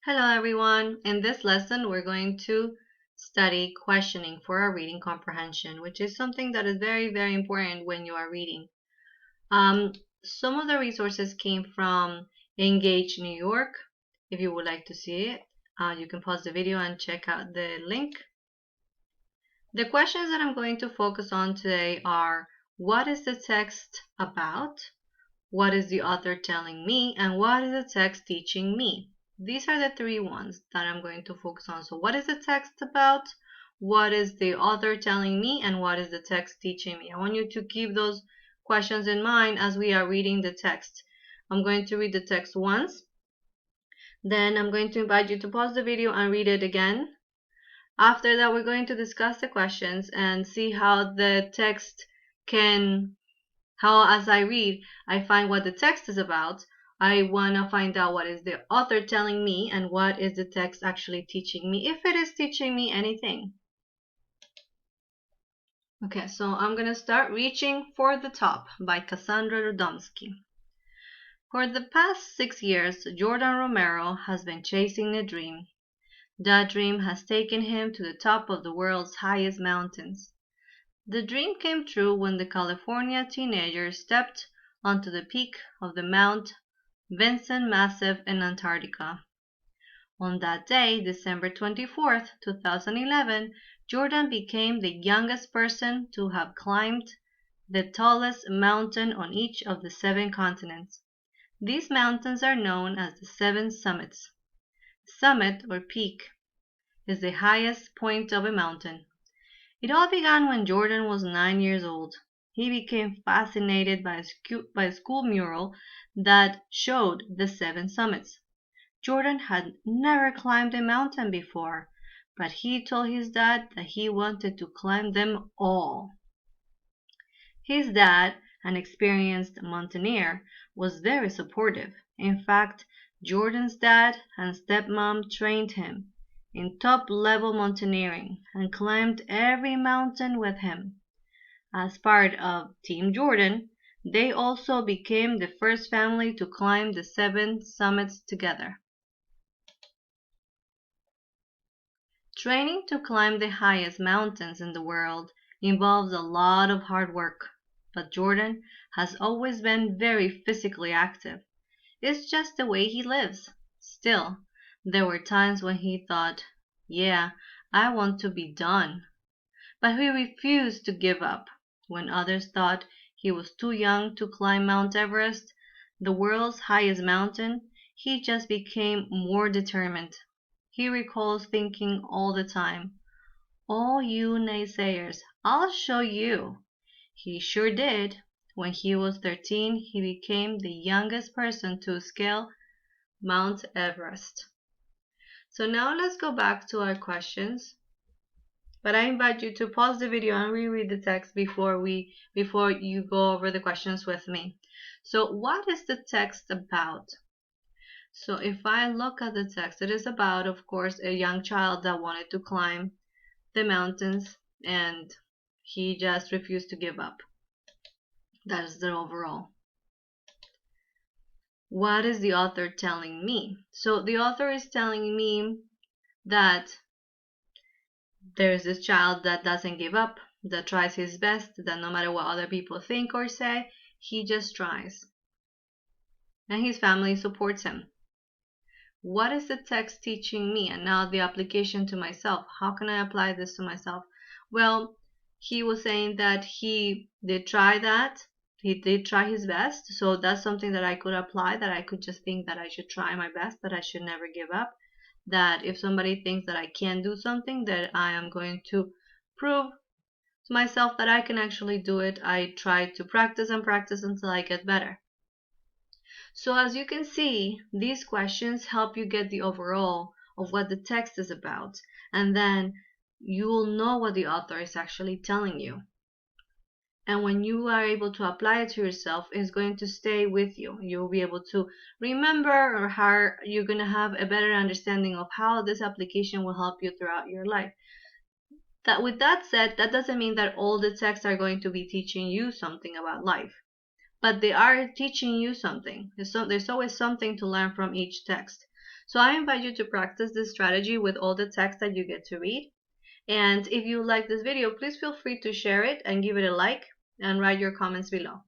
Hello everyone. In this lesson, we're going to study questioning for our reading comprehension, which is something that is very, very important when you are reading. Some of the resources came from Engage New York. If you would like to see it, you can pause the video and check out the link. The questions that I'm going to focus on today are: what is the text about? What is the author telling me? And what is the text teaching me? These are the three ones that I'm going to focus on. So what is the text about? What is the author telling me? And what is the text teaching me? I want you to keep those questions in mind as we are reading the text. I'm going to read the text once. Then I'm going to invite you to pause the video and read it again. After that, we're going to discuss the questions and see how the text as I read, I find what the text is about. I want to find out what is the author telling me and what is the text actually teaching me, if it is teaching me anything. Okay, so I'm going to start Reaching for the Top by Cassandra Radomski. For the past 6 years, Jordan Romero has been chasing a dream. That dream has taken him to the top of the world's highest mountains. The dream came true when the California teenager stepped onto the peak of the Mount Vinson Massif in Antarctica. On that day, December 24th, 2011, Jordan became the youngest person to have climbed the tallest mountain on each of the 7 continents. These mountains are known as the 7 summits. Summit, or peak, is the highest point of a mountain. It all began when Jordan was 9 years old. He became fascinated by a school mural that showed the 7 summits. Jordan had never climbed a mountain before, but he told his dad that he wanted to climb them all. His dad, an experienced mountaineer, was very supportive. In fact, Jordan's dad and stepmom trained him in top-level mountaineering and climbed every mountain with him. As part of Team Jordan, they also became the first family to climb the 7 summits together. Training to climb the highest mountains in the world involves a lot of hard work, but Jordan has always been very physically active. It's just the way he lives. Still, there were times when he thought, yeah, I want to be done. But he refused to give up. When others thought he was too young to climb Mount Everest, the world's highest mountain, he just became more determined. He recalls thinking all the time, "All you naysayers, I'll show you." He sure did. When he was 13, he became the youngest person to scale Mount Everest. So now let's go back to our questions. But I invite you to pause the video and reread the text before you go over the questions with me. So what is the text about? So if I look at the text, it is about, of course, a young child that wanted to climb the mountains and he just refused to give up. That is the overall. What is the author telling me? So the author is telling me that there is this child that doesn't give up, that tries his best, that no matter what other people think or say, he just tries. And his family supports him. What is the text teaching me? And now the application to myself. How can I apply this to myself? Well, he was saying that he did try that. He did try his best. So that's something that I could apply, that I could just think that I should try my best, that I should never give up. That if somebody thinks that I can't do something, that I am going to prove to myself that I can actually do it. I try to practice and practice until I get better. So as you can see, these questions help you get the overall of what the text is about, and then you will know what the author is actually telling you. And when you are able to apply it to yourself, it's going to stay with you. You'll be able to remember, or how you're going to have a better understanding of how this application will help you throughout your life. With that said, that doesn't mean that all the texts are going to be teaching you something about life. But they are teaching you something. There's always something to learn from each text. So I invite you to practice this strategy with all the text that you get to read. And if you like this video, please feel free to share it and give it a like and write your comments below.